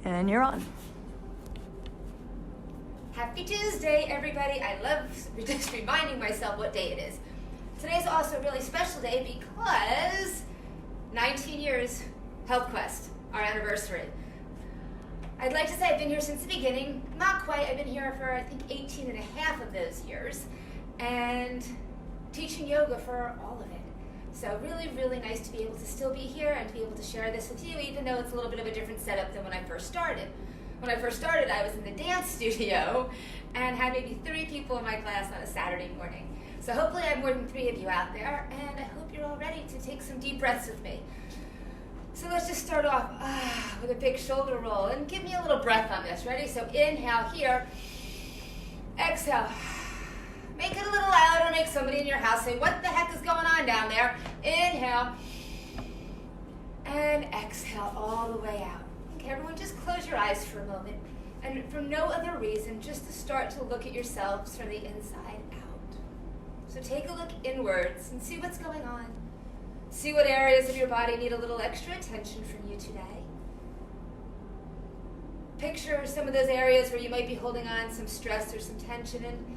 And you're on. Happy Tuesday, everybody. I love just reminding myself what day it is. Today's also a really special day because 19 years, HealthQuest, our anniversary. I'd like to say I've been here since the beginning. Not quite. I've been here for, I think, 18 and a half of those years. And teaching yoga for all of it. So really, really nice to be able to still be here and to be able to share this with you, even though it's a little bit of a different setup than when I first started. When I first started, I was in the dance studio and had maybe 3 people in my class on a Saturday morning. So hopefully I have more than 3 of you out there, and I hope you're all ready to take some deep breaths with me. So let's just start off with a big shoulder roll, and give me a little breath on this. Ready? So inhale here, exhale. Make it a little louder, make somebody in your house say, what the heck is going on down there? Inhale, and exhale all the way out. Okay, everyone just close your eyes for a moment. And for no other reason, just to start to look at yourselves from the inside out. So take a look inwards and see what's going on. See what areas of your body need a little extra attention from you today. Picture some of those areas where you might be holding on some stress or some tension, and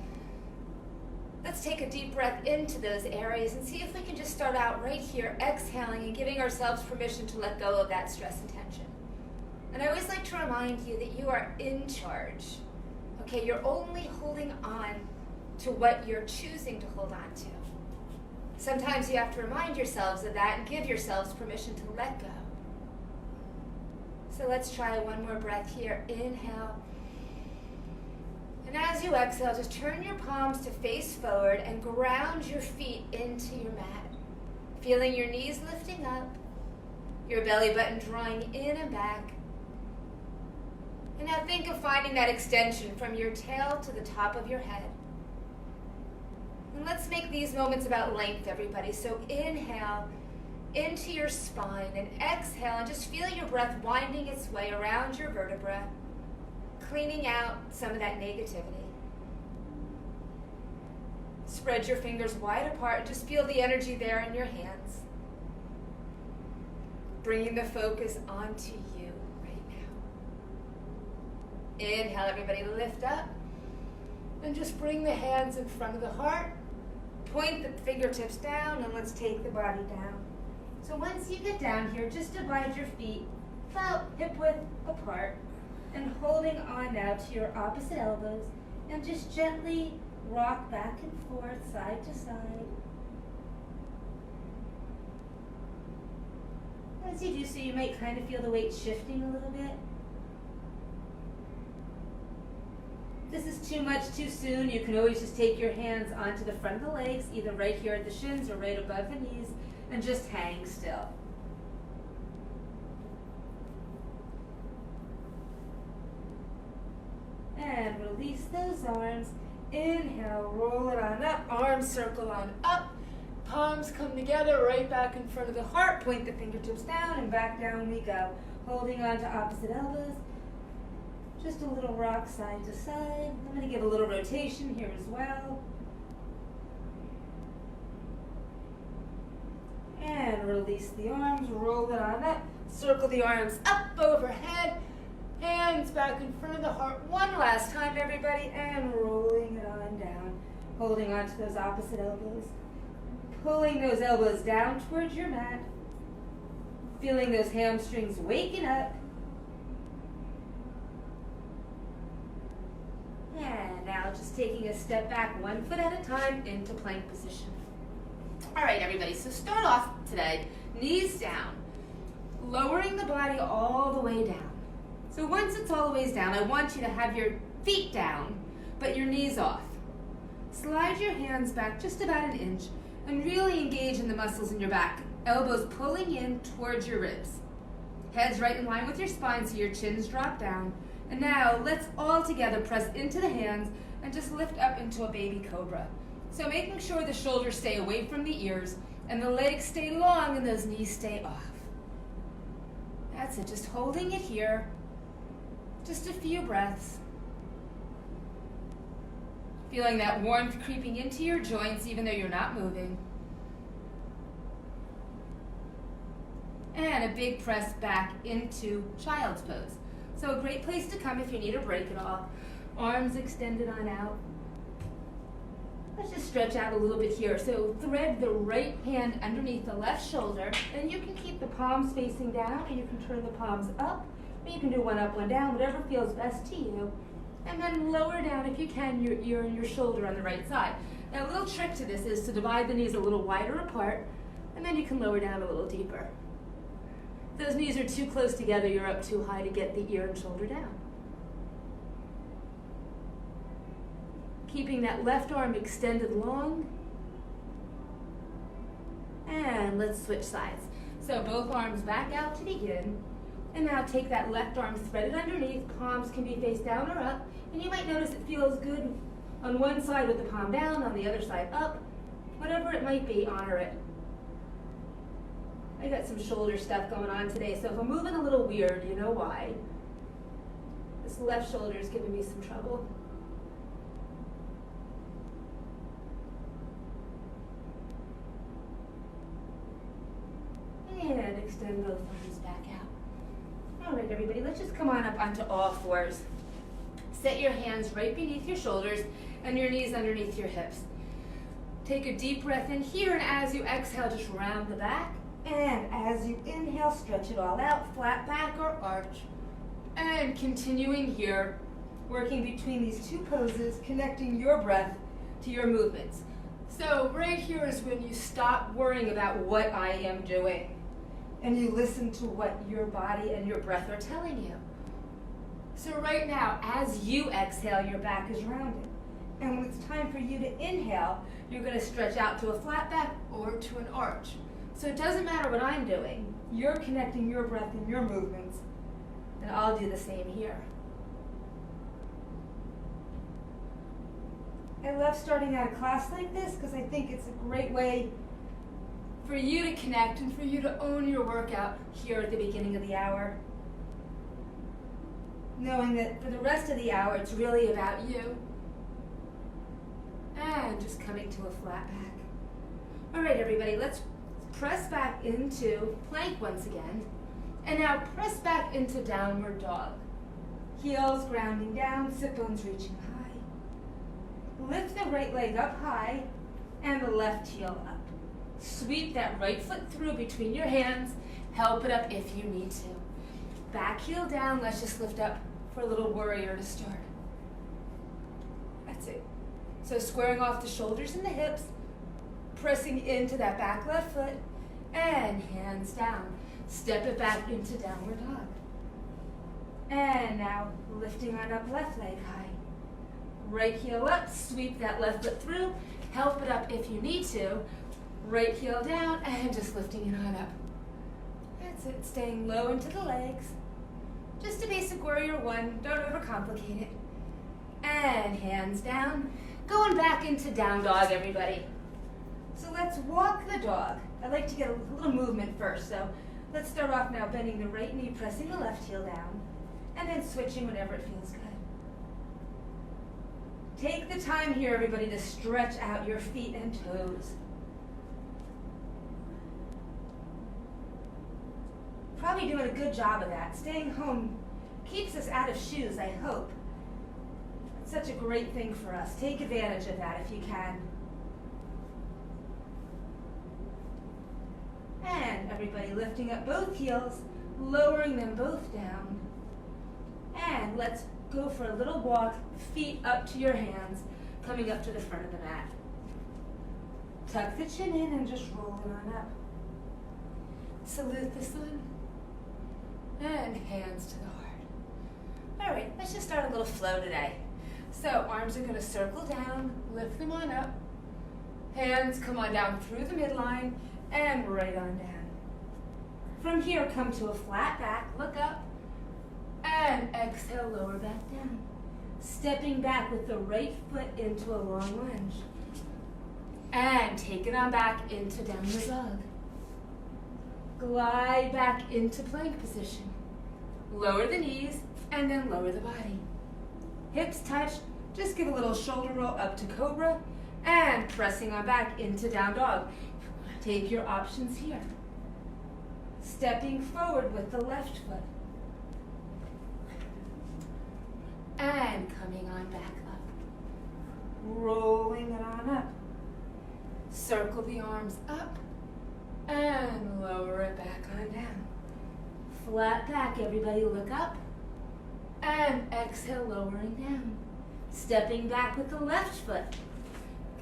let's take a deep breath into those areas and see if we can just start out right here, exhaling and giving ourselves permission to let go of that stress and tension. And I always like to remind you that you are in charge. Okay, you're only holding on to what you're choosing to hold on to. Sometimes you have to remind yourselves of that and give yourselves permission to let go. So let's try one more breath here. Inhale. And as you exhale, just turn your palms to face forward and ground your feet into your mat. Feeling your knees lifting up, your belly button drawing in and back. And now think of finding that extension from your tail to the top of your head. And let's make these moments about length, everybody. So inhale into your spine and exhale, and just feel your breath winding its way around your vertebra, cleaning out some of that negativity. Spread your fingers wide apart and just feel the energy there in your hands. Bringing the focus onto you right now. Inhale, everybody, lift up. And just bring the hands in front of the heart. Point the fingertips down, and let's take the body down. So once you get down here, just divide your feet about hip width apart. And holding on now to your opposite elbows, and just gently rock back and forth, side to side. As you do so, you might kind of feel the weight shifting a little bit. If this is too much too soon, you can always just take your hands onto the front of the legs, either right here at the shins or right above the knees, and just hang still. And release those arms. Inhale, roll it on up. Arms circle on up. Palms come together right back in front of the heart. Point the fingertips down, and back down we go. Holding on to opposite elbows. Just a little rock side to side. I'm going to give a little rotation here as well. And release the arms. Roll it on up. Circle the arms up overhead. Hands back in front of the heart. One last time, everybody, and rolling it on down. Holding on to those opposite elbows. Pulling those elbows down towards your mat. Feeling those hamstrings waking up. And now just taking a step back, 1 foot at a time, into plank position. All right, everybody, so start off today, knees down. Lowering the body all the way down. So once it's all the ways down, I want you to have your feet down, but your knees off. Slide your hands back just about 1 inch and really engage in the muscles in your back. Elbows pulling in towards your ribs. Heads right in line with your spine so your chins drop down. And now let's all together press into the hands and just lift up into a baby cobra. So making sure the shoulders stay away from the ears and the legs stay long and those knees stay off. That's it, just holding it here. Just a few breaths. Feeling that warmth creeping into your joints even though you're not moving. And a big press back into child's pose. So a great place to come if you need a break at all. Arms extended on out. Let's just stretch out a little bit here. So thread the right hand underneath the left shoulder, and you can keep the palms facing down, or you can turn the palms up, or you can do one up, one down, whatever feels best to you. And then lower down, if you can, your ear and your shoulder on the right side. Now a little trick to this is to divide the knees a little wider apart, and then you can lower down a little deeper. If those knees are too close together, you're up too high to get the ear and shoulder down. Keeping that left arm extended long. And let's switch sides. So both arms back out to begin. And now take that left arm threaded underneath. Palms can be face down or up. And you might notice it feels good on one side with the palm down, on the other side up. Whatever it might be, honor it. I got some shoulder stuff going on today, so if I'm moving a little weird, you know why. This left shoulder is giving me some trouble. And extend both arms back out. All right, everybody, let's just come on up onto all fours. Set your hands right beneath your shoulders and your knees underneath your hips. Take a deep breath in here, and as you exhale, just round the back. And as you inhale, stretch it all out, flat back or arch. And continuing here, working between these two poses, connecting your breath to your movements. So right here is when you stop worrying about what I am doing, and you listen to what your body and your breath are telling you. So right now, as you exhale, your back is rounded. And when it's time for you to inhale, you're going to stretch out to a flat back or to an arch. So it doesn't matter what I'm doing. You're connecting your breath and your movements, and I'll do the same here. I love starting out a class like this because I think it's a great way for you to connect and for you to own your workout here at the beginning of the hour. Knowing that for the rest of the hour, it's really about you. And just coming to a flat back. All right, everybody, let's press back into plank once again. And now press back into downward dog. Heels grounding down, sit bones reaching high. Lift the right leg up high and the left heel up. Sweep that right foot through between your hands. Help it up if you need to. Back heel down. Let's just lift up for a little warrior to start. That's it. So squaring off the shoulders and the hips, pressing into that back left foot, and hands down. Step it back into downward dog. And now lifting on up left leg high. Right heel up, sweep that left foot through, help it up if you need to. Right heel down, and just lifting it on up. That's it, staying low into the legs. Just a basic warrior one, don't overcomplicate it. And hands down. Going back into down dog, everybody. So let's walk the dog. I'd like to get a little movement first, so let's start off now bending the right knee, pressing the left heel down, and then switching whenever it feels good. Take the time here, everybody, to stretch out your feet and toes. Probably doing a good job of that. Staying home keeps us out of shoes, I hope. It's such a great thing for us. Take advantage of that if you can. And everybody lifting up both heels, lowering them both down. And let's go for a little walk, feet up to your hands, coming up to the front of the mat. Tuck the chin in and just roll it on up. Salute the sun. And hands to the heart. All right, let's just start a little flow today. So arms are going to circle down, lift them on up. Hands come on down through the midline and right on down. From here, come to a flat back, look up, and exhale, lower back down. Stepping back with the right foot into a long lunge. And take it on back into downward dog. Glide back into plank position. Lower the knees and then lower the body. Hips touch, just give a little shoulder roll up to cobra and pressing on back into down dog. Take your options here. Stepping forward with the left foot. and coming on back up. Rolling it on up. Circle the arms up and lower it back on down. Flat back, everybody, look up. And exhale, lowering down. Stepping back with the left foot.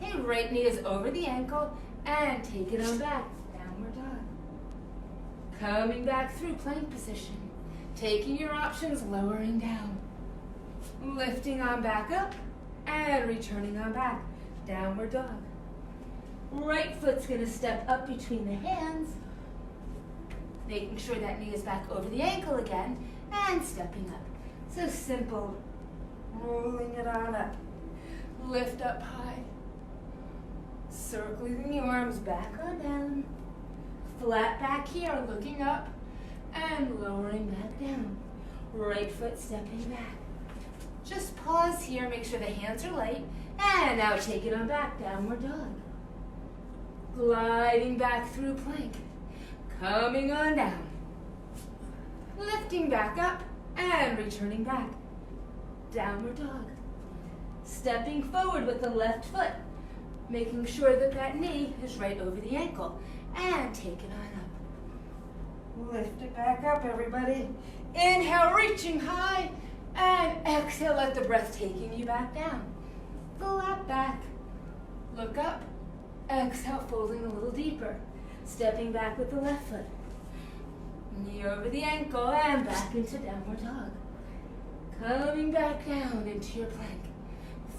Okay, right knee is over the ankle and take it on back. Downward dog. Coming back through plank position. Taking your options, lowering down. Lifting on back up and returning on back. Downward dog. Right foot's gonna step up between the hands. Making sure that knee is back over the ankle again and stepping up. So simple. Rolling it on up. Lift up high. Circling the arms back on down. Flat back here, looking up and lowering back down. Right foot stepping back. Just pause here, make sure the hands are light, and now take it on back, downward dog. Gliding back through plank. Coming on down. Lifting back up and returning back. Downward dog. Stepping forward with the left foot. Making sure that that knee is right over the ankle. And take it on up. Lift it back up, everybody. Inhale, reaching high. And exhale, let the breath taking you back down. Flat back. Look up. Exhale, folding a little deeper. Stepping back with the left foot. Knee over the ankle and back into downward dog. Coming back down into your plank.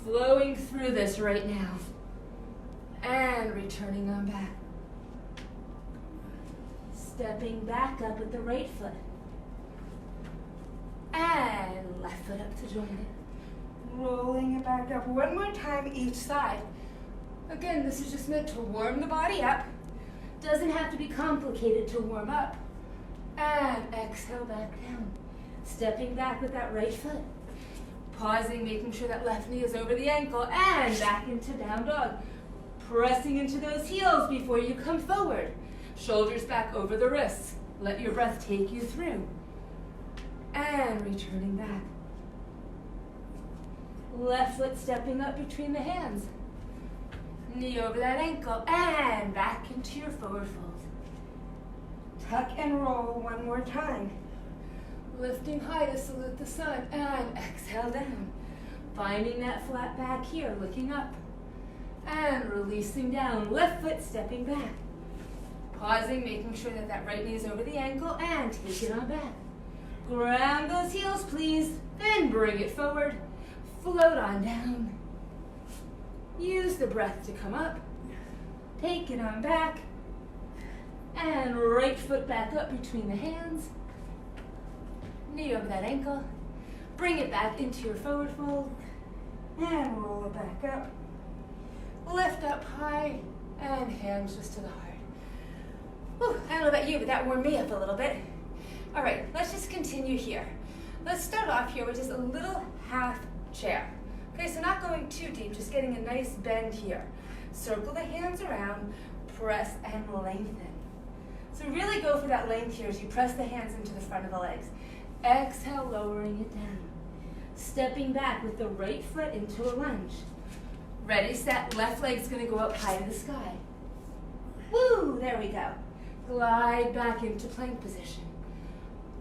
Flowing through this right now. And returning on back. Stepping back up with the right foot. And left foot up to join it. Rolling it back up. One more time each side. Again, this is just meant to warm the body up. Doesn't have to be complicated to warm up. And exhale back down. Stepping back with that right foot. Pausing, making sure that left knee is over the ankle and back into down dog. Pressing into those heels before you come forward. Shoulders back over the wrists. Let your breath take you through. And returning back. Left foot stepping up between the hands. Knee over that ankle and back into your forward fold. Tuck and roll one more time. Lifting high to salute the sun and exhale down. Finding that flat back here, looking up. And releasing down, left foot stepping back. Pausing, making sure that that right knee is over the ankle and take it on back. Ground those heels, please. Then bring it forward. Float on down. Use the breath to come up. Take it on back. And right foot back up between the hands. Knee over that ankle. Bring it back into your forward fold. And roll it back up. Lift up high. And hands just to the heart. Whew, I don't know about you, but that warmed me up a little bit. All right, let's just continue here. Let's start off here with just a little half chair. Okay, so not going too deep, just getting a nice bend here. Circle the hands around, press and lengthen. So really go for that length here as you press the hands into the front of the legs. Exhale, lowering it down. Stepping back with the right foot into a lunge. Ready, set, left leg's gonna go up high to the sky. Woo, there we go. Glide back into plank position.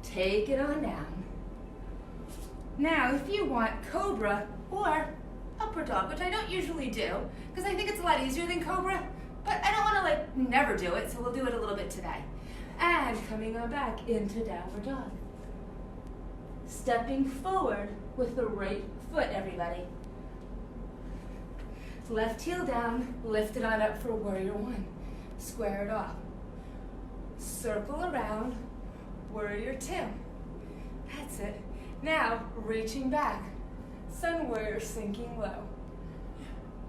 Take it on down. Now, if you want cobra or upward dog, which I don't usually do, because I think it's a lot easier than cobra, but I don't want to never do it, so we'll do it a little bit today. And coming on back into downward dog. Stepping forward with the right foot, everybody. Left heel down, lift it on up for warrior one. Square it off. Circle around, warrior two. That's it. Now, reaching back. Sun warrior sinking low.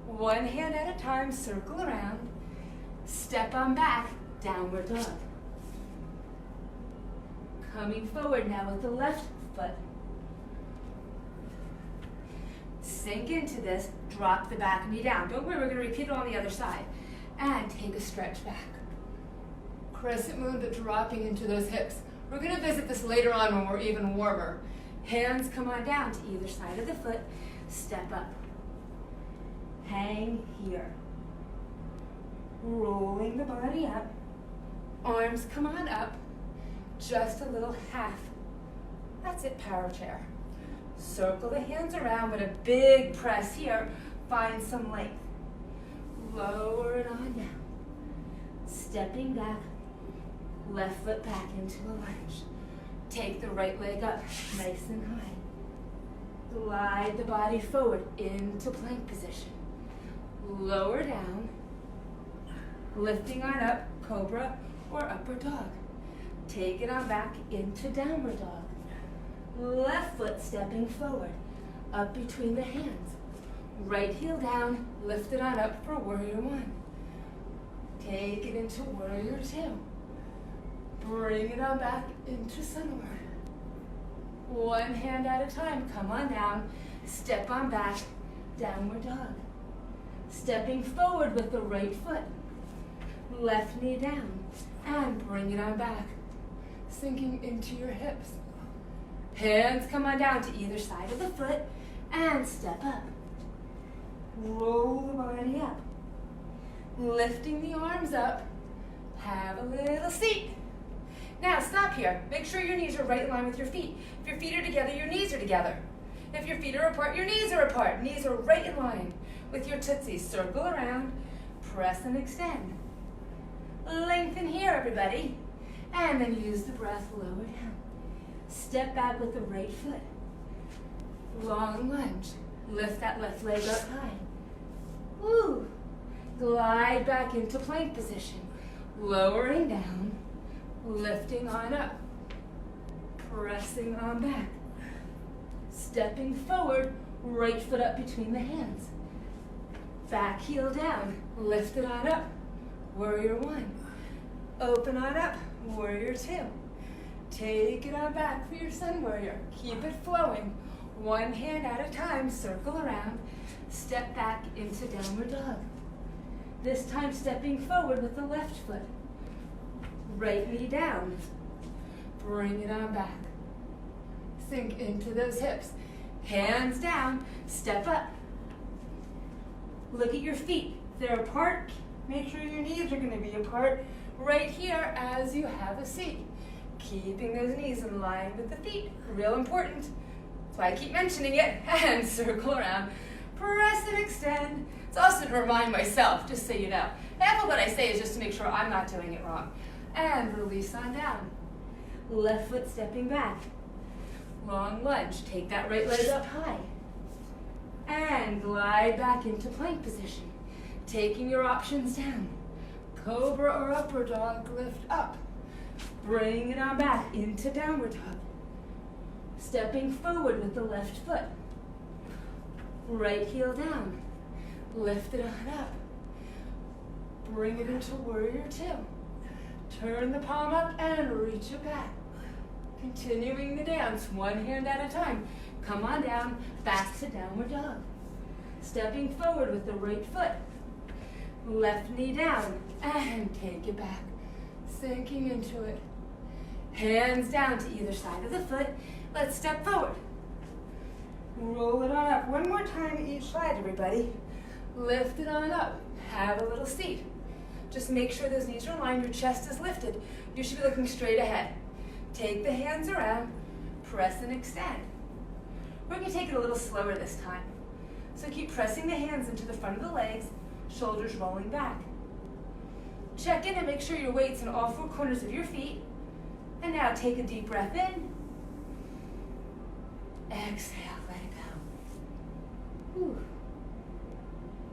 One hand at a time, circle around. Step on back, downward dog. Coming forward now with the left foot. Sink into this, drop the back knee down. Don't worry, we're going to repeat it on the other side. And take a stretch back. Crescent moon, but dropping into those hips. We're going to visit this later on when we're even warmer. Hands come on down to either side of the foot. Step up. Hang here. Rolling the body up. Arms come on up. Just a little half. That's it, power chair. Circle the hands around with a big press here. Find some length. Lower it on down. Stepping back. Left foot back into a lunge. Take the right leg up, nice and high. Glide the body forward into plank position. Lower down. Lifting on up, cobra or upward dog. Take it on back into downward dog. Left foot stepping forward, up between the hands. Right heel down, lift it on up for warrior one. Take it into warrior two. Bring it on back into sunward. One hand at a time, come on down, step on back, downward dog. Stepping forward with the right foot. Left knee down, and bring it on back. Sinking into your hips. Hands come on down to either side of the foot, and step up. Roll the body up. Lifting the arms up, have a little seat. Now stop here. Make sure your knees are right in line with your feet. If your feet are together, your knees are together. If your feet are apart, your knees are apart. Knees are right in line with your tootsies. Circle around, press and extend. Lengthen here, everybody. And then use the breath, lower down. Step back with the right foot. Long lunge. Lift that left leg up high. Woo. Glide back into plank position. Lowering down. Lifting on up. Pressing on back. Stepping forward. Right foot up between the hands. Back heel down. Lift it on up. Warrior one. Open on up. Warrior two. Take it on back for your sun warrior. Keep it flowing. One hand at a time, circle around. Step back into downward dog. This time stepping forward with the left foot. Right knee down. Bring it on back. Sink into those hips. Hands down, step up. Look at your feet. If they're apart, make sure your knees are going to be apart right here as you have a seat. Keeping those knees in line with the feet, real important. That's why I keep mentioning it. And circle around, press and extend. It's also to remind myself, just so you know. Half of what I say is just to make sure I'm not doing it wrong. And release on down. Left foot stepping back. Long lunge, take that right leg up high. And glide back into plank position. Taking your options down. Cobra or upward dog, lift up. Bring it on back into downward dog. Stepping forward with the left foot. Right heel down. Lift it on up. Bring it into warrior two. Turn the palm up and reach it back. Continuing the dance, one hand at a time. Come on down, back to downward dog. Stepping forward with the right foot. Left knee down and take it back. Sinking into it. Hands down to either side of the foot. Let's step forward. Roll it on up. One more time each side, everybody. Lift it on up. Have a little seat. Just make sure those knees are aligned. Your chest is lifted. You should be looking straight ahead. Take the hands around. Press and extend. We're going to take it a little slower this time. So keep pressing the hands into the front of the legs. Shoulders rolling back. Check in and make sure your weight's in all four corners of your feet. And now take a deep breath in. Exhale, let it go. Whew.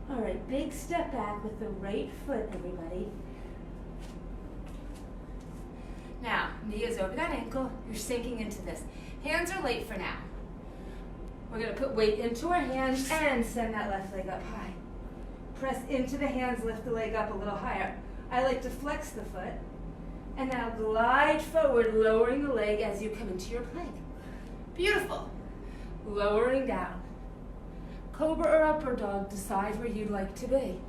All right, big step back with the right foot, everybody. Now, knee is over that ankle. You're sinking into this. Hands are light for now. We're going to put weight into our hands and send that left leg up high. Press into the hands, lift the leg up a little higher. I like to flex the foot. And now glide forward, lowering the leg as you come into your plank. Beautiful. Lowering down. Cobra or upward dog, decide where you'd like to be.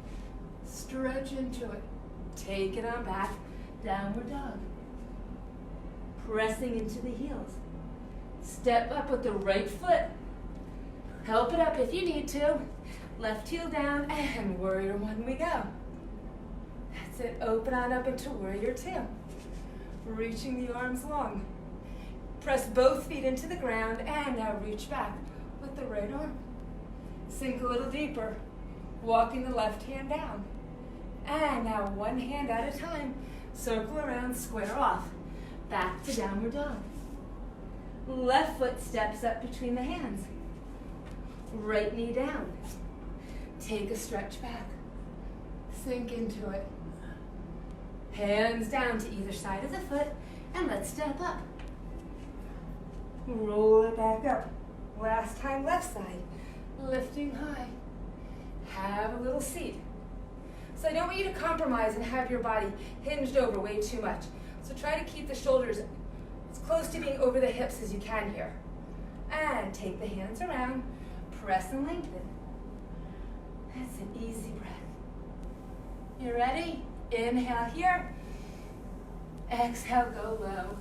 Stretch into it. Take it on back, downward dog. Pressing into the heels. Step up with the right foot. Help it up if you need to. Left heel down, and warrior one we go. That's it, open on up into warrior two. Reaching the arms long. Press both feet into the ground, and now reach back with the right arm. Sink a little deeper, walking the left hand down. And now one hand at a time, circle around, square off. Back to downward dog. Left foot steps up between the hands. Right knee down. Take a stretch back. Sink into it. Hands down to either side of the foot, and let's step up. Roll it back up. Last time left side. Lifting high. Have a little seat. So I don't want you to compromise and have your body hinged over way too much. So try to keep the shoulders as close to being over the hips as you can here. And take the hands around. Press and lengthen. That's an easy breath. You ready? Inhale here. Exhale, go low.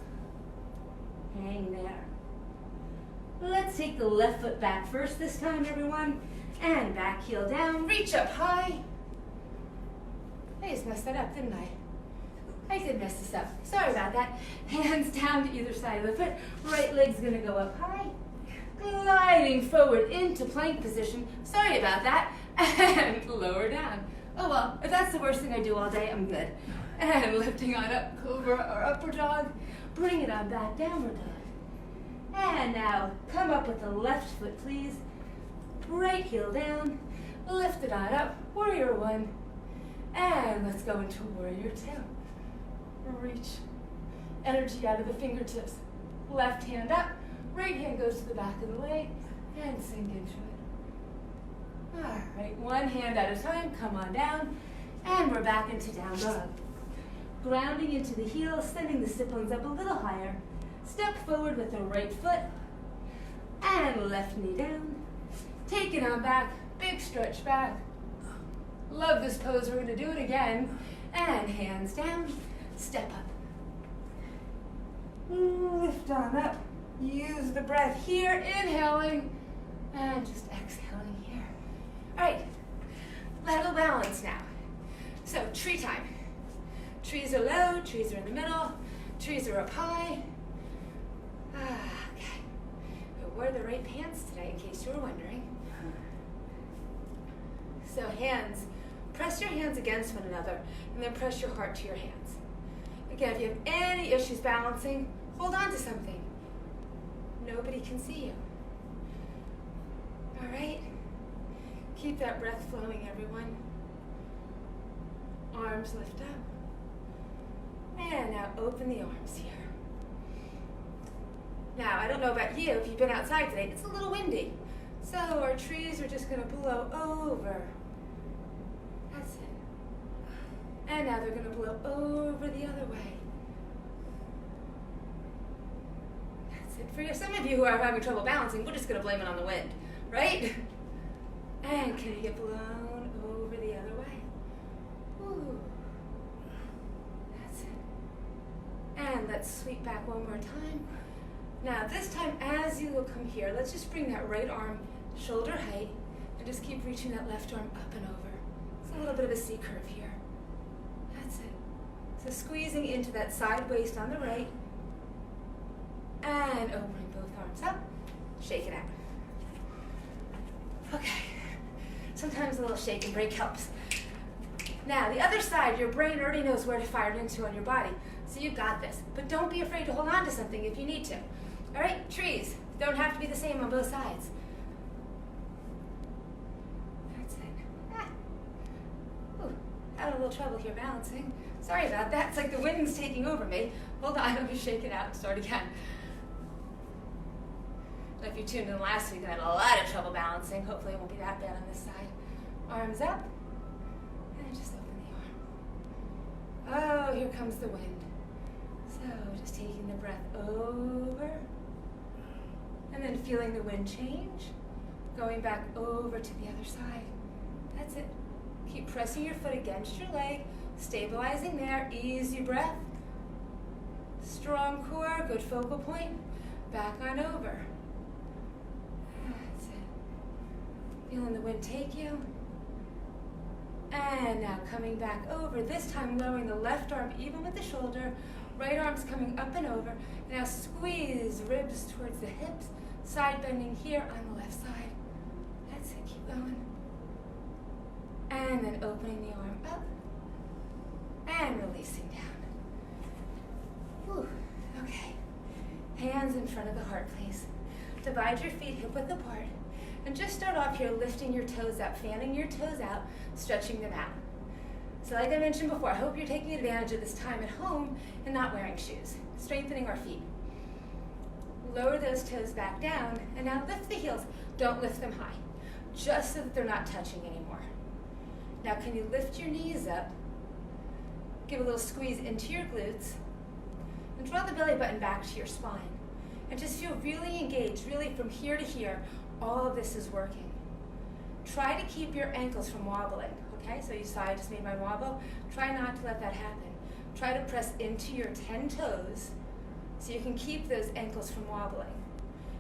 Hang there. Let's take the left foot back first this time, everyone. And back heel down. Reach up high. I just messed that up, didn't I? I did mess this up. Sorry about that. Hands down to either side of the foot. Right leg's gonna go up high. Gliding forward into plank position. Sorry about that. And lower down. Oh well, if that's the worst thing I do all day, I'm good. And lifting on up, cobra or upward dog. Bring it on back, downward dog. And now, come up with the left foot, please. Right heel down. Lift it on up, warrior one. And let's go into warrior two. Reach energy out of the fingertips. Left hand up, right hand goes to the back of the leg, and sink into it. All right, one hand at a time, come on down, and we're back into down dog. Grounding into the heels, sending the sit bones up a little higher. Step forward with the right foot, and left knee down. Take it on back, big stretch back. Love this pose, we're gonna do it again. And hands down, step up. Lift on up, use the breath here, inhaling, and just exhaling here. All right, little balance now. So tree time. Trees are low, trees are in the middle, trees are up high. Okay, I wore the right pants today in case you were wondering. So hands, press your hands against one another and then press your heart to your hands. Again, if you have any issues balancing, hold on to something. Nobody can see you. All right? Keep that breath flowing, everyone. Arms lift up. And now open the arms here. Now, I don't know about you, if you've been outside today, it's a little windy. So our trees are just gonna blow over. That's it. And now they're gonna blow over the other way. That's it. For some of you who are having trouble balancing, we're just gonna blame it on the wind, right? And can you get blown over the other way? Ooh. That's it. And let's sweep back one more time. Now this time, as you will come here, let's just bring that right arm shoulder height and just keep reaching that left arm up and over. It's a little bit of a C curve here. That's it. So squeezing into that side waist on the right and opening both arms up. Shake it out. Okay. Sometimes a little shake and break helps. Now the other side, your brain already knows where to fire it into on your body. So you got this. But don't be afraid to hold on to something if you need to. All right, trees don't have to be the same on both sides. That's it. Ah. Ooh, had a little trouble here balancing. Sorry about that. It's like the wind's taking over me. Hold on, let me shake it out and start again. If you tuned in last week, I had a lot of trouble balancing. Hopefully it won't be that bad on this side. Arms up, and just open the arm. Oh, here comes the wind. So just taking the breath over, and then feeling the wind change, going back over to the other side. That's it. Keep pressing your foot against your leg, stabilizing there, easy breath. Strong core, good focal point. back on over. That's it. Feeling the wind take you. And now coming back over, this time lowering the left arm even with the shoulder, right arm's coming up and over. Now squeeze ribs towards the hips, side bending here on the left side. That's it, keep going. And then opening the arm up and releasing down. Whew. Okay. Hands in front of the heart, please. Divide your feet hip width apart. And just start off here lifting your toes up, fanning your toes out, stretching them out. So like I mentioned before, I hope you're taking advantage of this time at home and not wearing shoes. Strengthening our feet. Lower those toes back down, and now lift the heels. Don't lift them high, just so that they're not touching anymore. Now can you lift your knees up, give a little squeeze into your glutes, and draw the belly button back to your spine. And just feel really engaged, really from here to here. All of this is working. Try to keep your ankles from wobbling, okay? So you saw I just made my wobble. Try not to let that happen. Try to press into your 10 toes so you can keep those ankles from wobbling.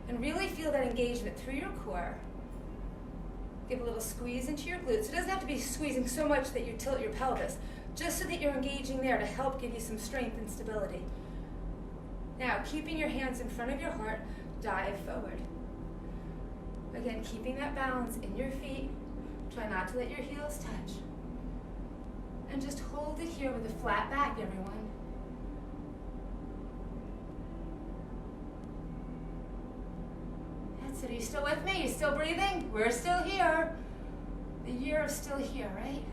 And really feel that engagement through your core. Give a little squeeze into your glutes. It doesn't have to be squeezing so much that you tilt your pelvis, just so that you're engaging there to help give you some strength and stability. Now, keeping your hands in front of your heart, dive forward. Again, keeping that balance in your feet. Try not to let your heels touch. And just hold it here with a flat back, everyone. That's it. Are you still with me? You still breathing? We're still here. The year is still here, right?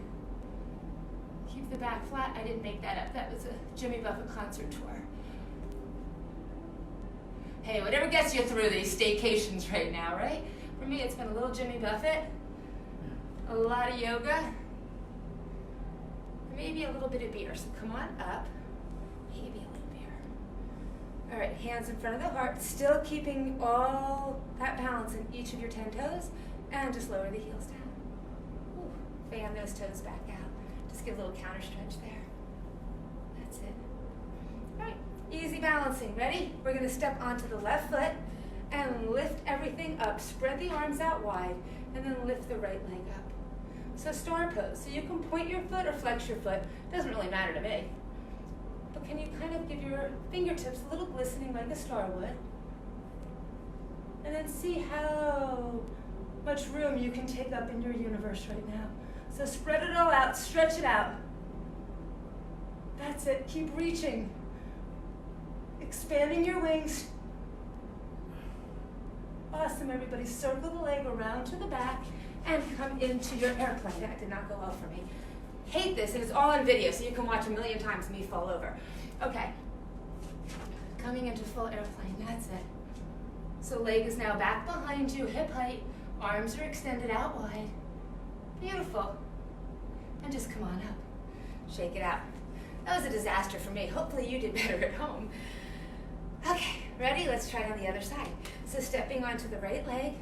Keep the back flat. I didn't make that up. That was a Jimmy Buffett concert tour. Hey, whatever gets you through these staycations right now, right? For me, it's been a little Jimmy Buffett, a lot of yoga, maybe a little bit of beer. So come on up, maybe a little beer. All right, hands in front of the heart, still keeping all that balance in each of your 10 toes, and just lower the heels down. Ooh, fan those toes back out. Just give a little counter stretch there. That's it. All right, easy balancing. Ready? We're going to step onto the left foot and lift everything up. Spread the arms out wide, and then lift the right leg up. So star pose. So you can point your foot or flex your foot. Doesn't really matter to me. But can you kind of give your fingertips a little glistening like a star would? And then see how much room you can take up in your universe right now. So spread it all out, stretch it out. That's it, keep reaching. Expanding your wings. Awesome, everybody. Circle the leg around to the back and come into your airplane. That did not go well for me. Hate this, and it's all on video, so you can watch a million times me fall over. Okay. Coming into full airplane, that's it. So leg is now back behind you, hip height. Arms are extended out wide. Beautiful. And just come on up. Shake it out. That was a disaster for me. Hopefully you did better at home. Okay, ready? Let's try it on the other side. So stepping onto the right leg.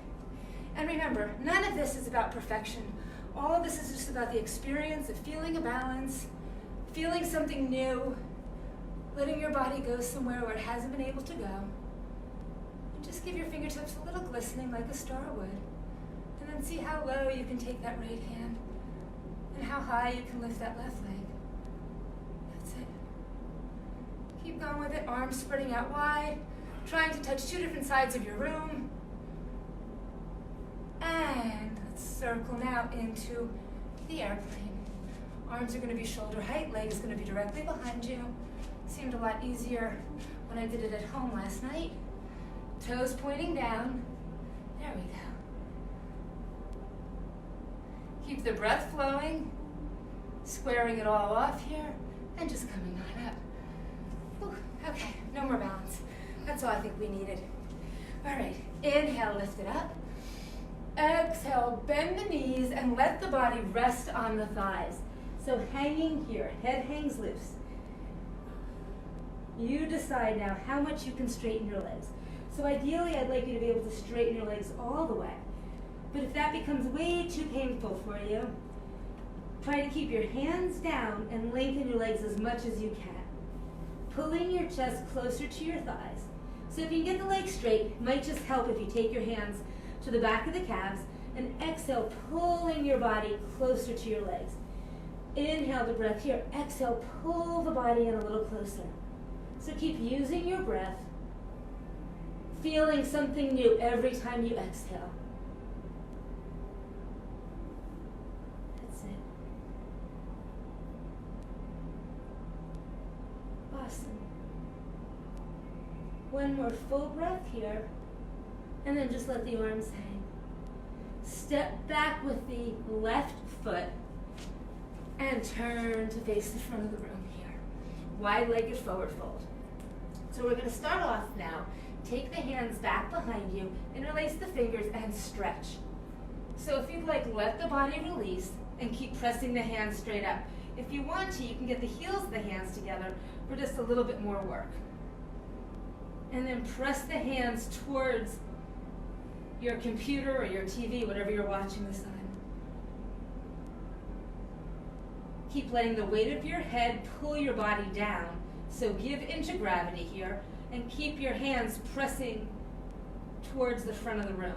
And remember, none of this is about perfection. All of this is just about the experience of feeling a balance, feeling something new, letting your body go somewhere where it hasn't been able to go. And just give your fingertips a little glistening like a star would. And then see how low you can take that right hand and how high you can lift that left leg. That's it. Keep going with it, arms spreading out wide, trying to touch two different sides of your room. And let's circle now into the airplane. Arms are going to be shoulder height, legs going to be directly behind you. Seemed a lot easier when I did it at home last night. Toes pointing down. There we go. Keep the breath flowing, squaring it all off here, and just coming on up. Whew, okay, no more balance. That's all I think we needed. All right, inhale, lift it up. Exhale, bend the knees and let the body rest on the thighs. So hanging here, head hangs loose. You decide now how much you can straighten your legs. So ideally, I'd like you to be able to straighten your legs all the way. But if that becomes way too painful for you, try to keep your hands down and lengthen your legs as much as you can. Pulling your chest closer to your thighs. So if you can get the legs straight, it might just help if you take your hands to the back of the calves and exhale, pulling your body closer to your legs. Inhale the breath here. Exhale, pull the body in a little closer. So keep using your breath, feeling something new every time you exhale. That's it. Awesome. One more full breath here, and then just let the arms hang. Step back with the left foot and turn to face the front of the room here. Wide-legged forward fold. So we're going to start off now. Take the hands back behind you, interlace the fingers, and stretch. So if you'd like, let the body release and keep pressing the hands straight up. If you want to, you can get the heels of the hands together for just a little bit more work. And then press the hands towards your computer or your TV, whatever you're watching this on. Keep letting the weight of your head pull your body down. So give into gravity here and keep your hands pressing towards the front of the room.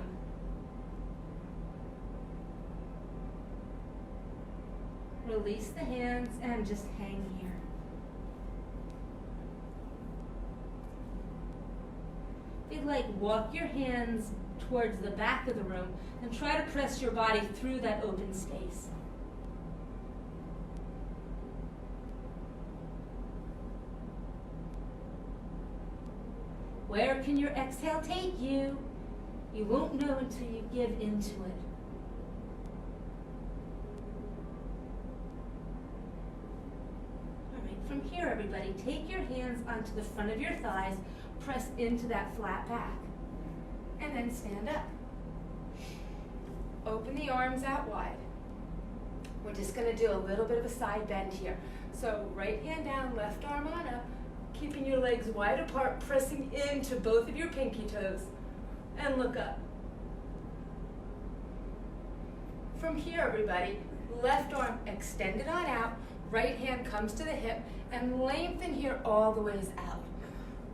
Release the hands and just hang here. If you'd like, walk your hands towards the back of the room and try to press your body through that open space. Where can your exhale take you? You won't know until you give into it. All right, from here, everybody, take your hands onto the front of your thighs, press into that flat back, and then stand up. Open the arms out wide. We're just going to do a little bit of a side bend here. So right hand down, left arm on up, keeping your legs wide apart, pressing into both of your pinky toes, and look up. From here, everybody, left arm extended on out, right hand comes to the hip, and lengthen here all the ways out.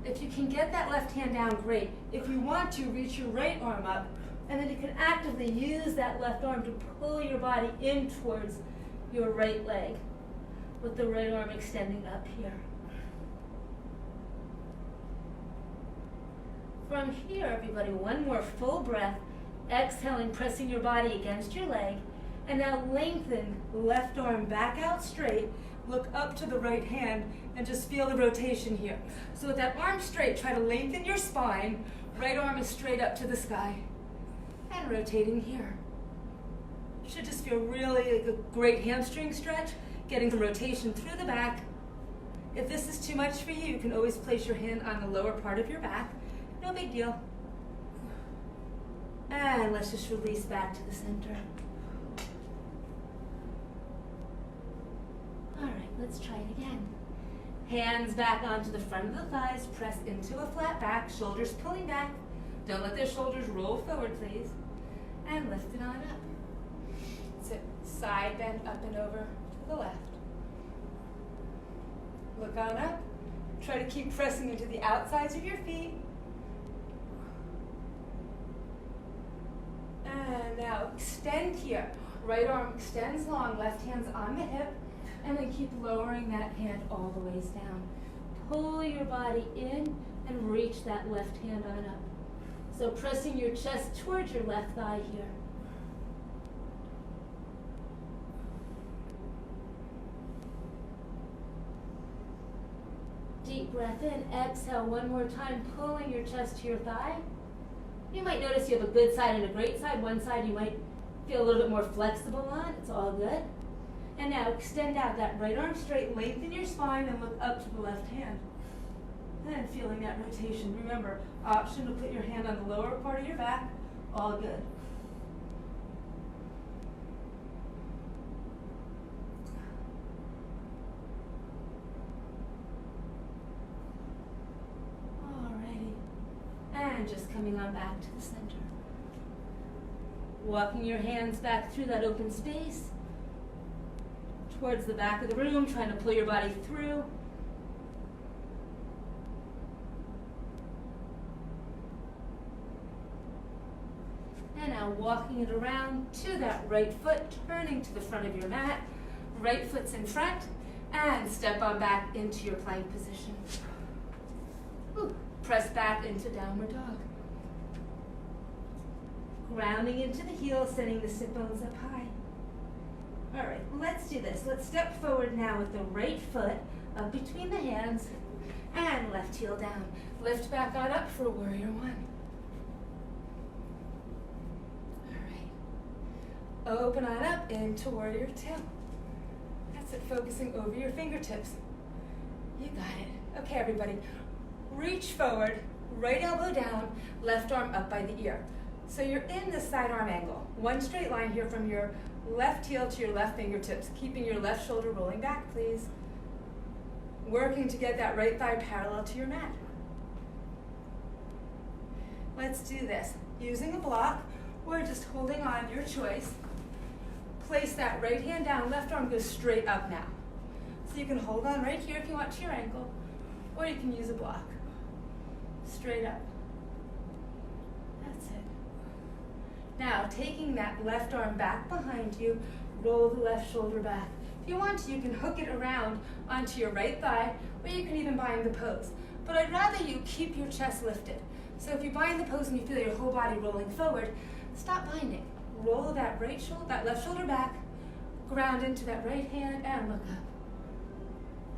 If you can get that left hand down, great. If you want to, reach your right arm up, and then you can actively use that left arm to pull your body in towards your right leg, with the right arm extending up here. From here, everybody, one more full breath, exhaling, pressing your body against your leg, and now lengthen left arm back out straight, look up to the right hand, and just feel the rotation here. So with that arm straight, try to lengthen your spine, right arm is straight up to the sky, and rotating here. Should just feel really like a great hamstring stretch, getting the rotation through the back. If this is too much for you, you can always place your hand on the lower part of your back. No big deal. And let's just release back to the center. All right, let's try it again. Hands back onto the front of the thighs, press into a flat back, shoulders pulling back. Don't let those shoulders roll forward, please. And lift it on up. So side bend up and over to the left. Look on up. Try to keep pressing into the outsides of your feet. And now extend here. Right arm extends long, left hand's on the hip, and then keep lowering that hand all the ways down. Pull your body in and reach that left hand on up. So pressing your chest towards your left thigh here. Deep breath in, exhale one more time, pulling your chest to your thigh. You might notice you have a good side and a great side. One side you might feel a little bit more flexible on. It's all good. And now extend out that right arm straight, lengthen your spine, and look up to the left hand. And feeling that rotation. Remember, option to put your hand on the lower part of your back. All good. And just coming on back to the center. Walking your hands back through that open space, towards the back of the room, trying to pull your body through. walking it around to that right foot, turning to the front of your mat. Right foot's in front, and step on back into your plank position. Ooh. Press back into downward dog. Grounding into the heels, sending the sit bones up high. All right, let's do this. Let's step forward now with the right foot up between the hands and left heel down. Lift back on up for warrior one. All right. Open on up into warrior two. That's it, focusing over your fingertips. You got it. Okay, everybody. Reach forward, right elbow down, left arm up by the ear. So you're in the side arm angle. One straight line here from your left heel to your left fingertips, keeping your left shoulder rolling back, please. Working to get that right thigh parallel to your mat. Let's do this. Using a block or just holding on, your choice. Place that right hand down, left arm goes straight up now. So you can hold on right here if you want to your ankle, or you can use a block. Straight up. That's it. Now, taking that left arm back behind you, roll the left shoulder back. If you want to, you can hook it around onto your right thigh, or you can even bind the pose. But I'd rather you keep your chest lifted. So if you bind the pose and you feel your whole body rolling forward, stop binding. Roll that left shoulder back, ground into that right hand, and look up.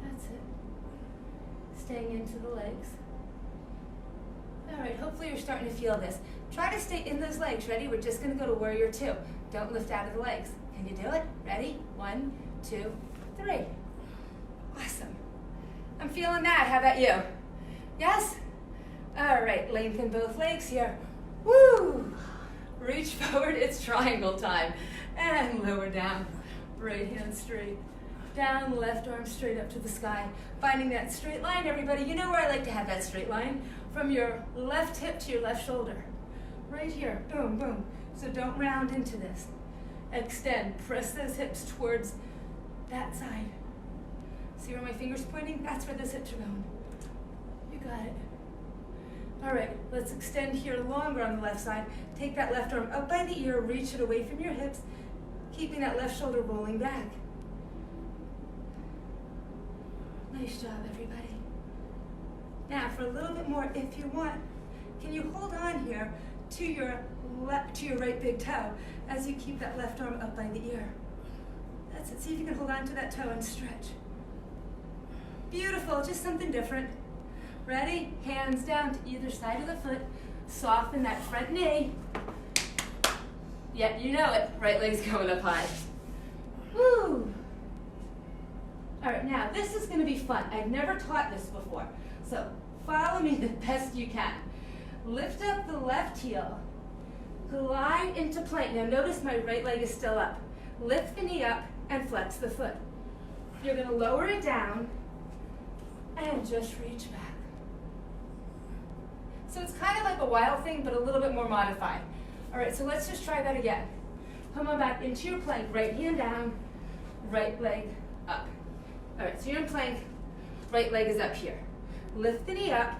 That's it. Staying into the legs. All right, hopefully you're starting to feel this. Try to stay in those legs. Ready? We're just going to go to warrior two. Don't lift out of the legs. Can you do it? Ready? 1, 2, 3. Awesome. I'm feeling that. How about you? Yes? All right, lengthen both legs here. Woo! Reach forward. It's triangle time. And lower down. Right hand straight. Down, left arm straight up to the sky. Finding that straight line, everybody. You know where I like to have that straight line? From your left hip to your left shoulder. Right here, boom, boom. So don't round into this. Extend, press those hips towards that side. See where my finger's pointing? That's where those hips are going. You got it. All right, let's extend here longer on the left side. Take that left arm up by the ear, reach it away from your hips, keeping that left shoulder rolling back. Nice job, everybody. Now, for a little bit more, if you want, can you hold on here to your right big toe as you keep that left arm up by the ear? That's it. See if you can hold on to that toe and stretch. Beautiful. Just something different. Ready? Hands down to either side of the foot. Soften that front knee. Yep, you know it. Right leg's going up high. Woo! All right, now this is going to be fun. I've never taught this before. So follow me the best you can. Lift up the left heel. Glide into plank. Now notice my right leg is still up. Lift the knee up and flex the foot. You're going to lower it down and just reach back. So it's kind of like a wild thing, but a little bit more modified. All right, so let's just try that again. Come on back into your plank. Right hand down, right leg up. All right, so you're in plank. Right leg is up here. Lift the knee up,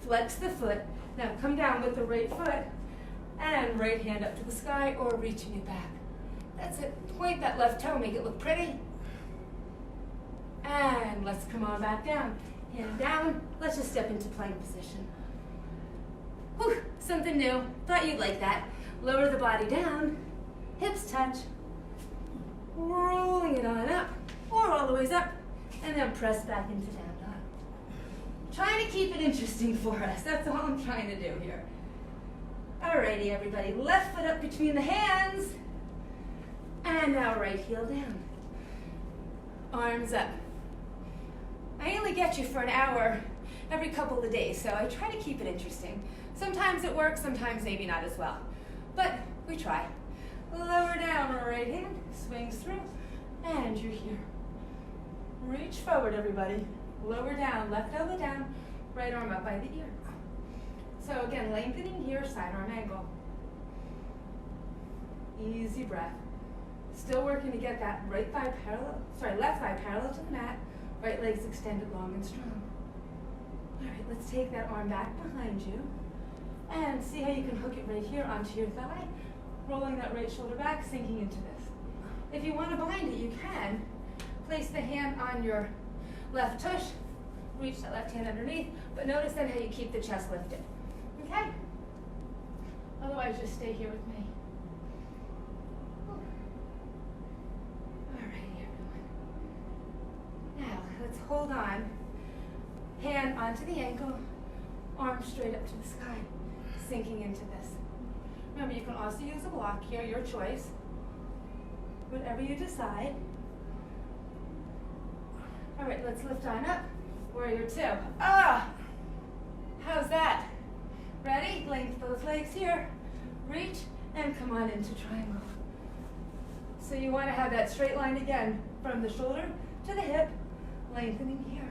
flex the foot. Now come down with the right foot and right hand up to the sky or reaching it back. That's it. Point that left toe, make it look pretty. And let's come on back down. Hand down. Let's just step into plank position. Whew, something new. Thought you'd like that. Lower the body down. Hips touch. Rolling it on up or all the ways up. And then press back into down dog. Trying to keep it interesting for us. That's all I'm trying to do here. Alrighty, everybody. Left foot up between the hands. And now right heel down. Arms up. I only get you for an hour every couple of days, so I try to keep it interesting. Sometimes it works, sometimes maybe not as well. But we try. Lower down, right hand, swings through, and you're here. Reach forward, everybody. Lower down, left elbow down, right arm up by the ear. So again, lengthening here, side arm angle. Easy breath. Still working to get that left thigh parallel to the mat, right leg's extended long and strong. All right, let's take that arm back behind you and see how you can hook it right here onto your thigh rolling that right shoulder back, sinking into this. If you want to bind it, you can. Place the hand on your left tush, reach that left hand underneath, but notice then how you keep the chest lifted. Okay? Otherwise, just stay here with me. All right, everyone. Now, let's hold on. Hand onto the ankle, arm straight up to the sky, sinking into this. Remember, you can also use a block here, your choice. Whatever you decide. All right, let's lift on up. Warrior two. Ah! How's that? Ready? Length both legs here. Reach and come on into triangle. So you want to have that straight line again from the shoulder to the hip, lengthening here.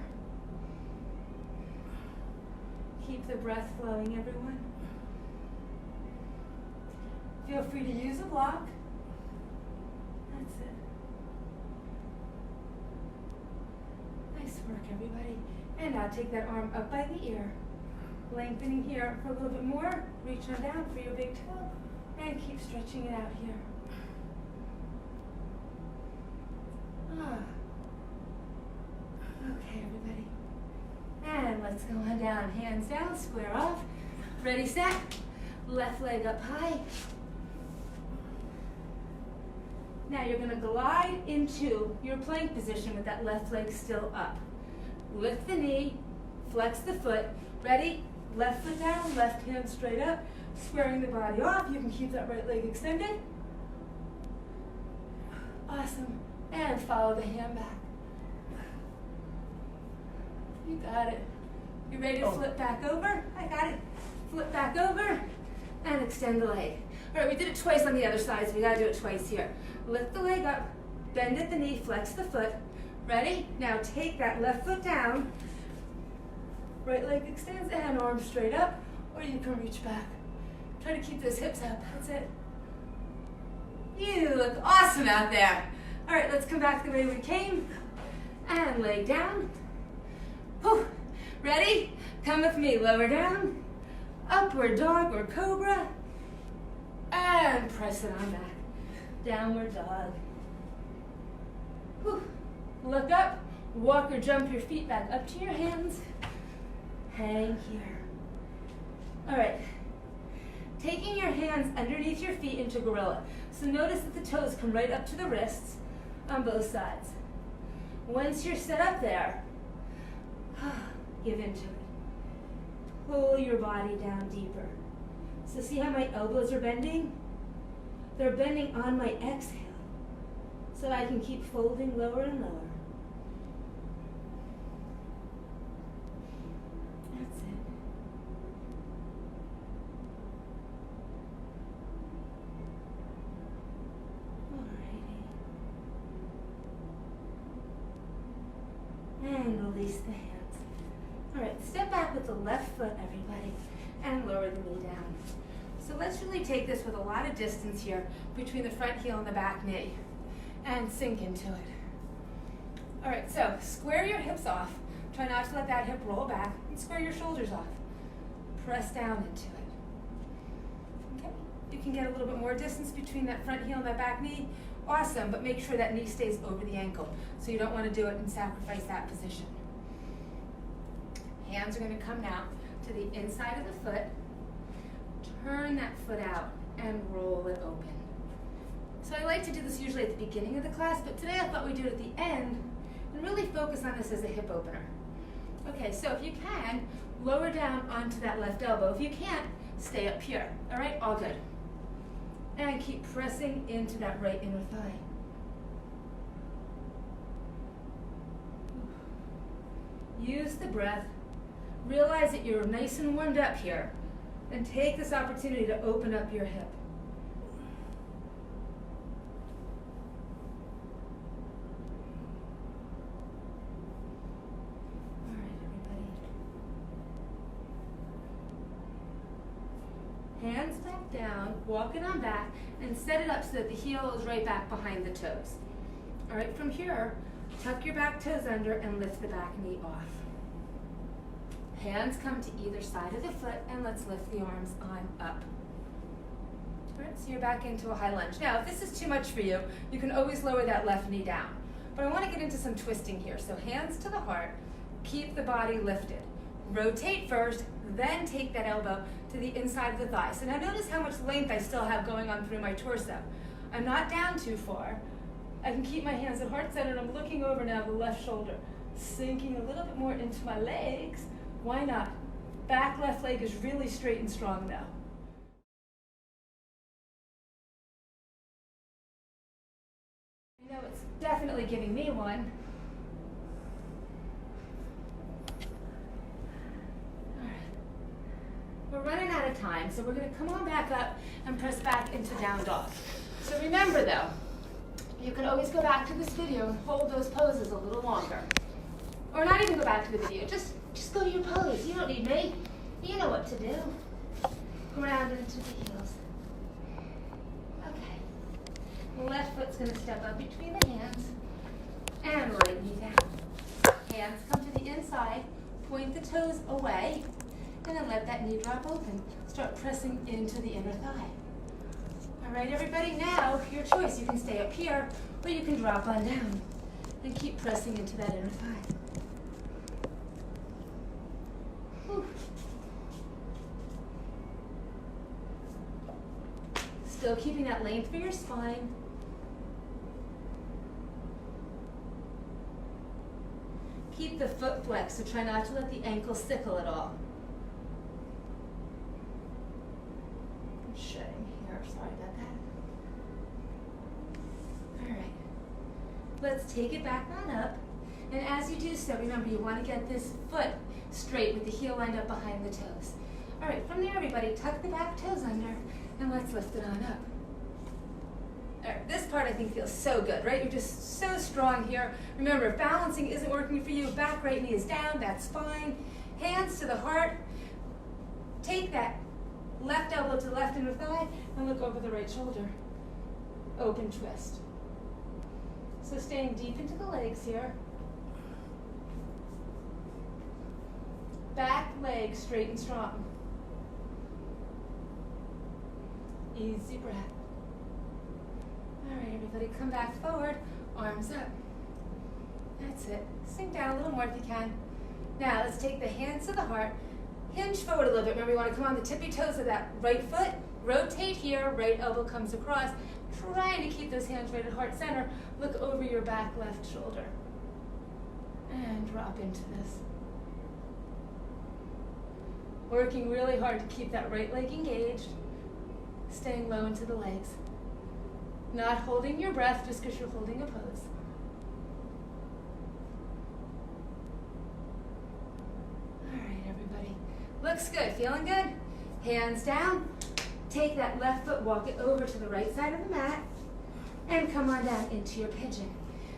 Keep the breath flowing, everyone. Feel free to use a block. That's it. Nice work, everybody. And now take that arm up by the ear. Lengthening here for a little bit more. Reach on down for your big toe. And keep stretching it out here. Ah. Okay, everybody. And let's go on down. Hands down, square off. Ready, set. Left leg up high. Now you're going to glide into your plank position with that left leg still up. Lift the knee, flex the foot. Ready? Left foot down, left hand straight up, squaring the body off. You can keep that right leg extended. Awesome. And follow the hand back. You got it. You ready to flip back over? I got it. Flip back over and extend the leg. All right, we did it twice on the other side, so we got to do it twice here. Lift the leg up, bend at the knee, flex the foot. Ready? Now take that left foot down. Right leg extends and arms straight up, or you can reach back. Try to keep those hips up. That's it. You look awesome out there. All right, let's come back the way we came. And leg down. Whew. Ready? Come with me. Lower down. Upward dog or cobra. And press it on back. Downward dog. Whew. Look up. Walk or jump your feet back up to your hands. Hang here. All right. Taking your hands underneath your feet into gorilla. So notice that the toes come right up to the wrists on both sides. Once you're set up there, give into it. Pull your body down deeper. So see how my elbows are bending? They're bending on my exhale. So I can keep folding lower and lower. That's it. Alrighty. And release the hands. All right, step back with the left foot, everybody, and lower the knee down. So let's really take this with a lot of distance here between the front heel and the back knee and sink into it. All right, so square your hips off. Try not to let that hip roll back, and square your shoulders off. Press down into it. Okay, you can get a little bit more distance between that front heel and that back knee. Awesome, but make sure that knee stays over the ankle. So you don't want to do it and sacrifice that position. Hands are going to come now to the inside of the foot. Turn that foot out and roll it open. So I like to do this usually at the beginning of the class, but today I thought we'd do it at the end and really focus on this as a hip opener. Okay, so if you can, lower down onto that left elbow. If you can't, stay up here. All right, all good. And keep pressing into that right inner thigh. Use the breath. Realize that you're nice and warmed up here. And take this opportunity to open up your hip. All right, everybody. Hands back down, walk it on back, and set it up so that the heel is right back behind the toes. All right, from here, tuck your back toes under and lift the back knee off. Hands come to either side of the foot, and let's lift the arms on up. All right, so you're back into a high lunge. Now, if this is too much for you, you can always lower that left knee down. But I want to get into some twisting here. So hands to the heart, keep the body lifted. Rotate first, then take that elbow to the inside of the thigh. So now notice how much length I still have going on through my torso. I'm not down too far. I can keep my hands at heart center, and I'm looking over now the left shoulder, sinking a little bit more into my legs. Why not? Back left leg is really straight and strong now. I know it's definitely giving me one. We're running out of time, so we're going to come on back up and press back into down dog. So remember though, you can always go back to this video and hold those poses a little longer. Or not even go back to the video, just go to your pose. You don't need me. You know what to do. Ground into the heels. Okay. The left foot's going to step up between the hands and right knee down. Hands come to the inside, point the toes away, and then let that knee drop open. Start pressing into the inner thigh. All right, everybody, now your choice. You can stay up here, or you can drop on down and keep pressing into that inner thigh. Whew. Still keeping that length for your spine. Keep the foot flexed, so try not to let the ankle sickle at all. Shedding here, sorry about that. All right, let's take it back on up. And as you do so, remember you want to get this foot straight with the heel lined up behind the toes. All right, from there, everybody, tuck the back toes under and let's lift it on up. All right, this part I think feels so good, right? You're just so strong here. Remember, if balancing isn't working for you, back right knee is down, that's fine. Hands to the heart. Take that left elbow to the left inner thigh and look over the right shoulder. Open twist. So staying deep into the legs here. Back leg straight and strong. Easy breath. All right, everybody, come back forward, arms up. That's it. Sink down a little more if you can. Now let's take the hands to the heart. Hinge forward a little bit. Remember, you want to come on the tippy toes of that right foot. Rotate here, right elbow comes across. Trying to keep those hands right at heart center. Look over your back left shoulder. And drop into this. Working really hard to keep that right leg engaged. Staying low into the legs. Not holding your breath just because you're holding a pose. All right, everybody. Looks good. Feeling good? Hands down. Take that left foot, walk it over to the right side of the mat, and come on down into your pigeon.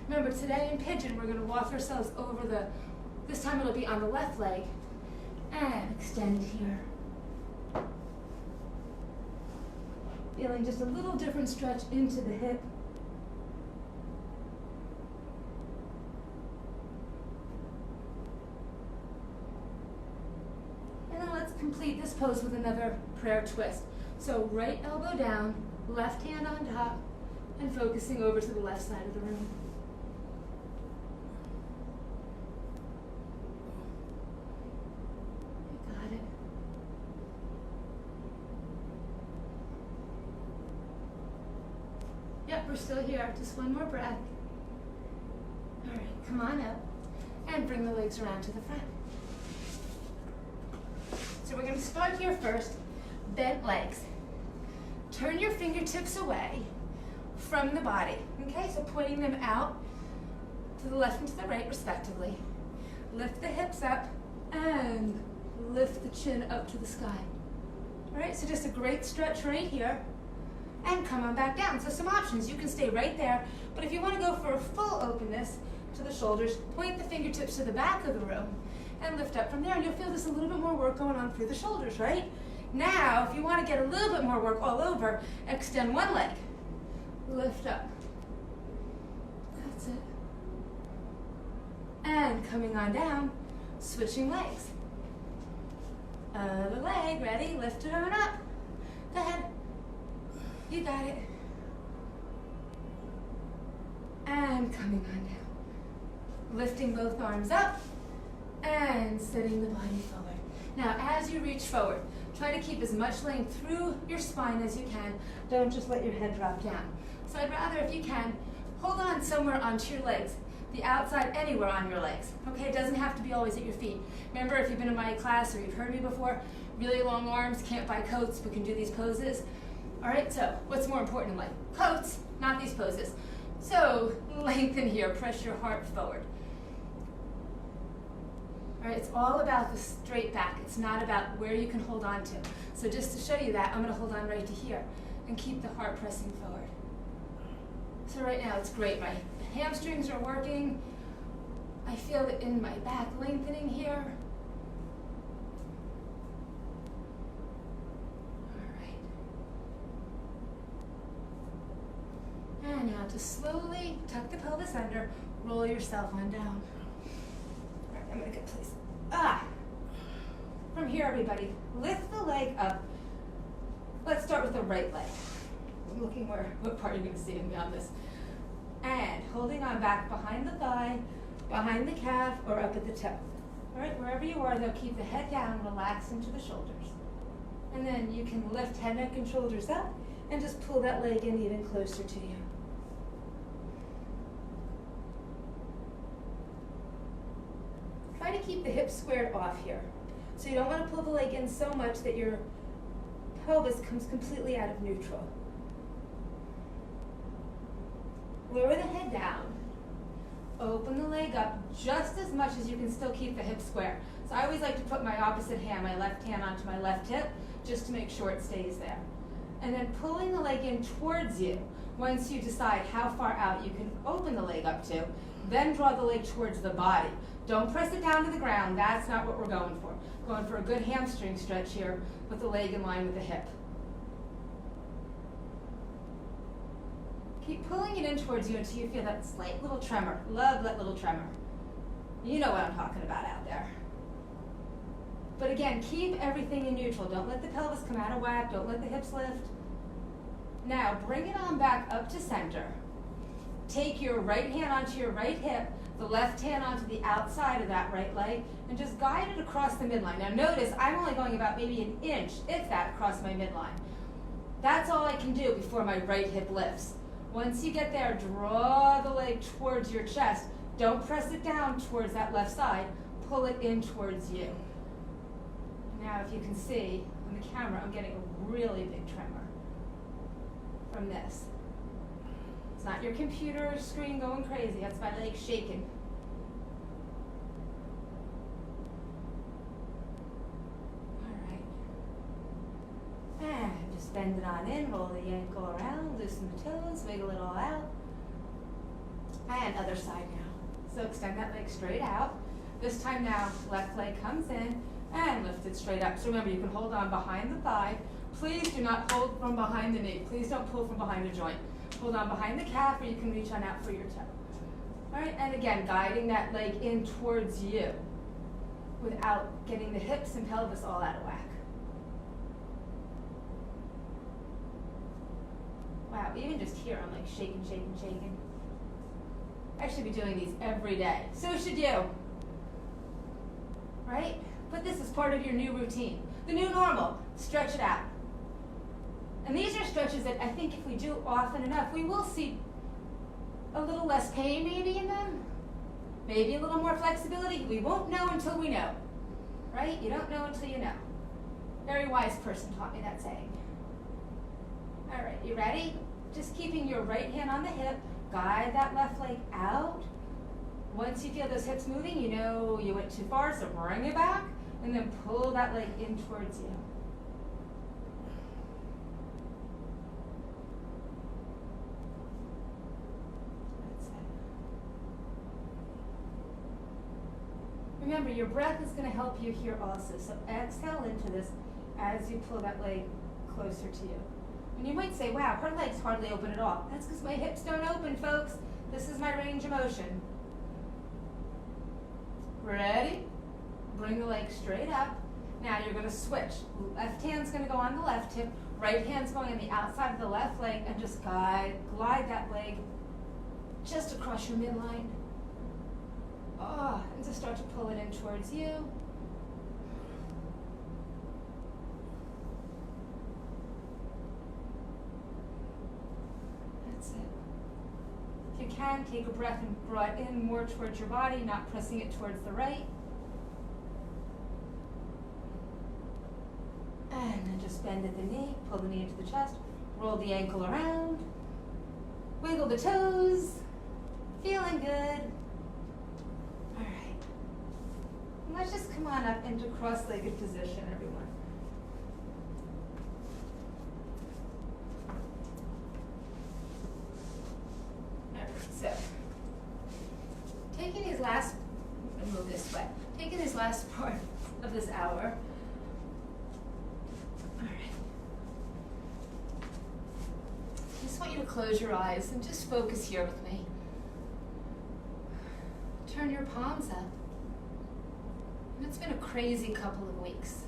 Remember, today in pigeon, we're going to walk ourselves over this time it'll be on the left leg, and extend here. Feeling just a little different stretch into the hip. And then let's complete this pose with another prayer twist. So right elbow down, left hand on top, and focusing over to the left side of the room. You got it. Yep, we're still here. Just one more breath. All right, come on up and bring the legs around to the front. So we're going to start here first, bent legs. Turn your fingertips away from the body, okay? So pointing them out to the left and to the right, respectively. Lift the hips up and lift the chin up to the sky. All right, so just a great stretch right here. And come on back down. So some options. You can stay right there, but if you want to go for a full openness to the shoulders, point the fingertips to the back of the room and lift up from there, and you'll feel just a little bit more work going on through the shoulders, right? Now, if you want to get a little bit more work all over, extend one leg. Lift up. That's it. And coming on down, switching legs. Other leg, ready? Lift it on up. Go ahead. You got it. And coming on down. Lifting both arms up and sitting the body forward. Now, as you reach forward, try to keep as much length through your spine as you can. Don't just let your head drop down. So I'd rather, if you can, hold on somewhere onto your legs, the outside anywhere on your legs. Okay, it doesn't have to be always at your feet. Remember, if you've been in my class or you've heard me before, really long arms, can't buy coats, but can do these poses. All right, so what's more important in life? Coats, not these poses. So lengthen here, press your heart forward. All right, it's all about the straight back. It's not about where you can hold on to. So just to show you that, I'm gonna hold on right to here and keep the heart pressing forward. So right now it's great. My hamstrings are working. I feel it in my back lengthening here. And now to slowly tuck the pelvis under, roll yourself on down. All right, I'm in a good place. From here, everybody, lift the leg up. Let's start with the right leg. I'm looking what part you're going to see me on this. And holding on back behind the thigh, behind the calf, or up at the toe. All right, wherever you are, though, keep the head down, relax into the shoulders. And then you can lift head, neck, and shoulders up, and just pull that leg in even closer to you. Try to keep the hips squared off here. So you don't want to pull the leg in so much that your pelvis comes completely out of neutral. Lower the head down. Open the leg up just as much as you can still keep the hips square. So I always like to put my opposite hand, my left hand, onto my left hip, just to make sure it stays there. And then pulling the leg in towards you. Once you decide how far out you can open the leg up to, then draw the leg towards the body. Don't press it down to the ground. That's not what we're going for. Going for a good hamstring stretch here with the leg in line with the hip. Keep pulling it in towards you until you feel that slight little tremor. Love that little tremor. You know what I'm talking about out there. But again, keep everything in neutral. Don't let the pelvis come out of whack. Don't let the hips lift. Now, bring it on back up to center. Take your right hand onto your right hip, the left hand onto the outside of that right leg, and just guide it across the midline. Now notice, I'm only going about maybe an inch, if that, across my midline. That's all I can do before my right hip lifts. Once you get there, draw the leg towards your chest. Don't press it down towards that left side. Pull it in towards you. Now, if you can see on the camera, I'm getting a really big tremor from this. It's not your computer screen going crazy. That's my leg shaking. All right. And just bend it on in, roll the ankle around, loosen the toes, wiggle it all out. And other side now. So extend that leg straight out. This time now, left leg comes in and lift it straight up. So remember, you can hold on behind the thigh. Please do not hold from behind the knee. Please don't pull from behind the joint. Hold on behind the calf, or you can reach on out for your toe. All right, and again, guiding that leg in towards you without getting the hips and pelvis all out of whack. Wow, even just here, I'm like shaking, shaking, shaking. I should be doing these every day. So should you. Right? But this is part of your new routine. The new normal. Stretch it out. And these are stretches that I think if we do often enough, we will see a little less pain maybe in them. Maybe a little more flexibility. We won't know until we know. Right? You don't know until you know. Very wise person taught me that saying. All right, you ready? Just keeping your right hand on the hip. Guide that left leg out. Once you feel those hips moving, you know you went too far, so bring it back, and then pull that leg in towards you. That's it. Remember, your breath is going to help you here also, so exhale into this as you pull that leg closer to you. And you might say, wow, her legs hardly open at all. That's because my hips don't open, folks. This is my range of motion. Ready? Bring the leg straight up. Now you're going to switch. Left hand's going to go on the left hip. Right hand's going on the outside of the left leg, and just glide that leg just across your midline. Oh, and just start to pull it in towards you. That's it. If you can, take a breath and draw it in more towards your body, not pressing it towards the right. And then just bend at the knee, pull the knee into the chest, roll the ankle around, wiggle the toes, feeling good. All right. And let's just come on up into cross-legged position, everyone. All right, so taking these last, move this way, taking this last part of this hour. All right. I just want you to close your eyes and just focus here with me. Turn your palms up. And it's been a crazy couple of weeks.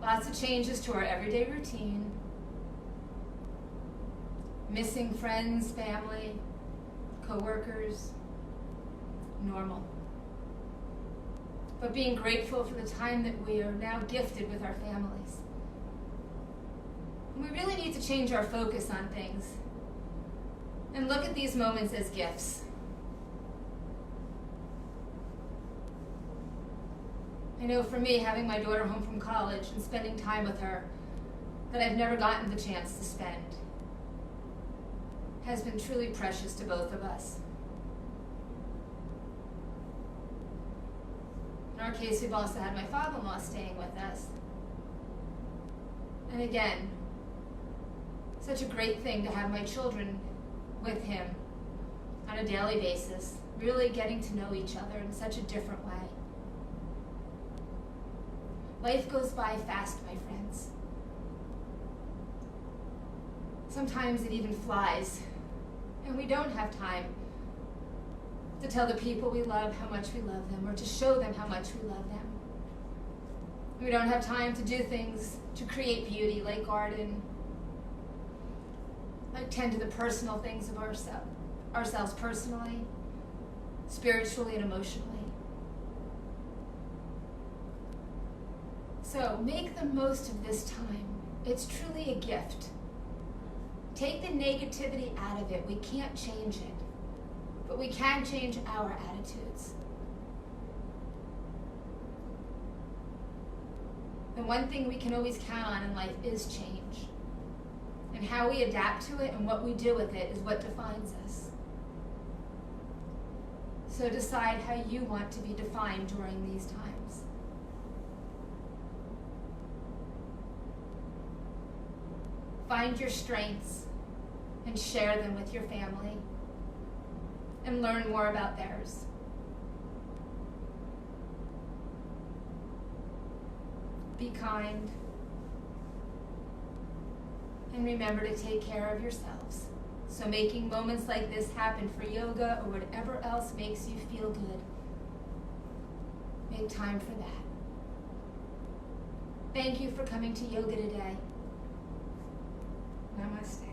Lots of changes to our everyday routine. Missing friends, family, coworkers. Normal. But being grateful for the time that we are now gifted with our families. And we really need to change our focus on things and look at these moments as gifts. I know for me, having my daughter home from college and spending time with her that I've never gotten the chance to spend has been truly precious to both of us. In our case, we've also had my father-in-law staying with us. And again, such a great thing to have my children with him on a daily basis, really getting to know each other in such a different way. Life goes by fast, my friends. Sometimes it even flies, and we don't have time to tell the people we love how much we love them, or to show them how much we love them. We don't have time to do things to create beauty, like garden, like tend to the personal things of ourselves personally, spiritually, and emotionally. So make the most of this time. It's truly a gift. Take the negativity out of it. We can't change it, but we can change our attitudes. The one thing we can always count on in life is change. And how we adapt to it and what we do with it is what defines us. So decide how you want to be defined during these times. Find your strengths and share them with your family and learn more about theirs. Be kind and remember to take care of yourselves. So making moments like this happen for yoga or whatever else makes you feel good, make time for that. Thank you for coming to yoga today. Namaste.